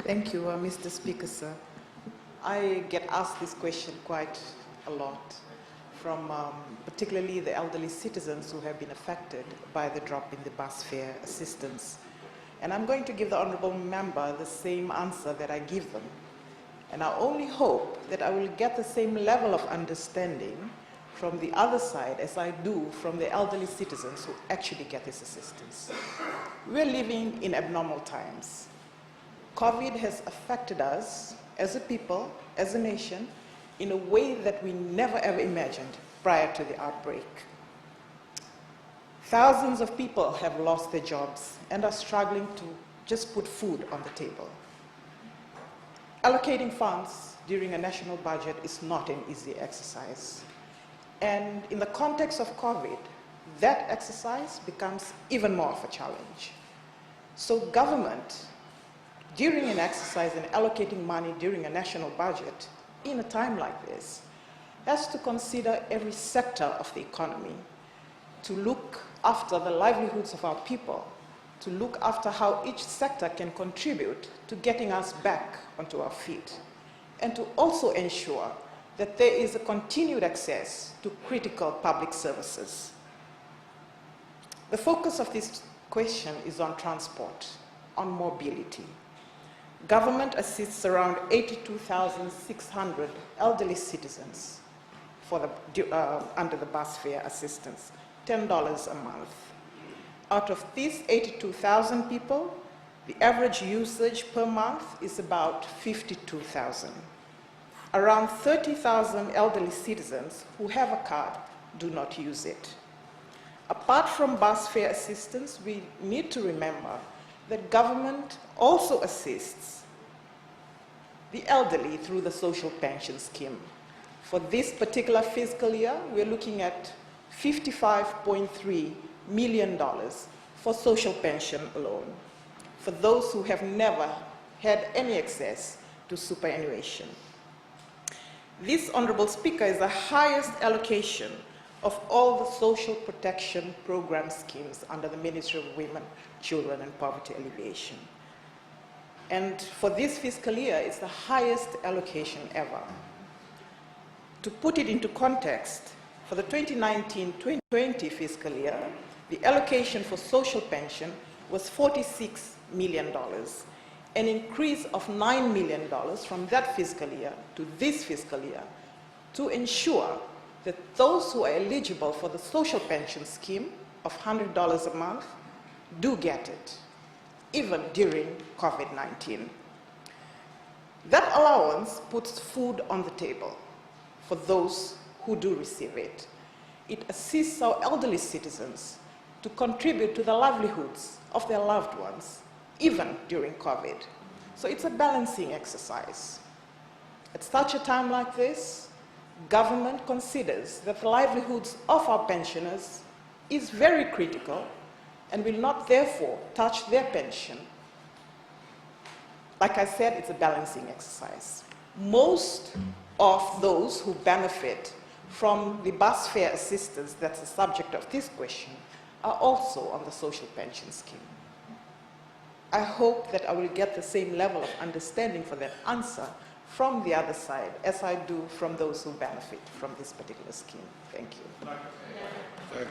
Thank you, Mr. Speaker, sir. I get asked this question quite a lot from particularly the elderly citizens who have been affected by the drop in the bus fare assistance. And I'm going to give the honourable member the same answer that I give them. And I only hope that I will get the same level of understanding from the other side as I do from the elderly citizens who actually get this assistance. We're living in abnormal times. COVID has affected us as a people, as a nation, in a way that we never ever imagined prior to the outbreak. Thousands of people have lost their jobs and are struggling to just put food on the table. Allocating funds during a national budget is not an easy exercise. And in the context of COVID, that exercise becomes even more of a challenge. So government, during an exercise in allocating money during a national budget, in a time like this, has to consider every sector of the economy, to look after the livelihoods of our people, to look after how each sector can contribute to getting us back onto our feet, and to also ensure that there is a continued access to critical public services. The focus of this question is on transport, on mobility. Government assists around 82,600 elderly citizens for under the bus fare assistance, $10 a month. Out of these 82,000 people, the average usage per month is about 52,000. Around 30,000 elderly citizens who have a card do not use it. Apart from bus fare assistance, we need to remember that government also assists the elderly through the social pension scheme. For this particular fiscal year, we're looking at $55.3 million for social pension alone, for those who have never had any access to superannuation. This, Honourable Speaker, is the highest allocation of all the social protection program schemes under the Ministry of Women, Children and Poverty Alleviation. And for this fiscal year, it's the highest allocation ever. To put it into context, for the 2019-2020 fiscal year, the allocation for social pension was $46 million, an increase of $9 million from that fiscal year to this fiscal year, to ensure that those who are eligible for the social pension scheme of $100 a month do get it, even during COVID-19. That allowance puts food on the table for those who do receive it. It assists our elderly citizens to contribute to the livelihoods of their loved ones, even during COVID. So it's a balancing exercise. At such a time like this, government considers that the livelihoods of our pensioners is very critical and will not therefore touch their pension. Like I said, it's a balancing exercise. Most of those who benefit from the bus fare assistance that's the subject of this question are also on the social pension scheme. I hope that I will get the same level of understanding for that answer from the other side as I do from those who benefit from this particular scheme. Thank you.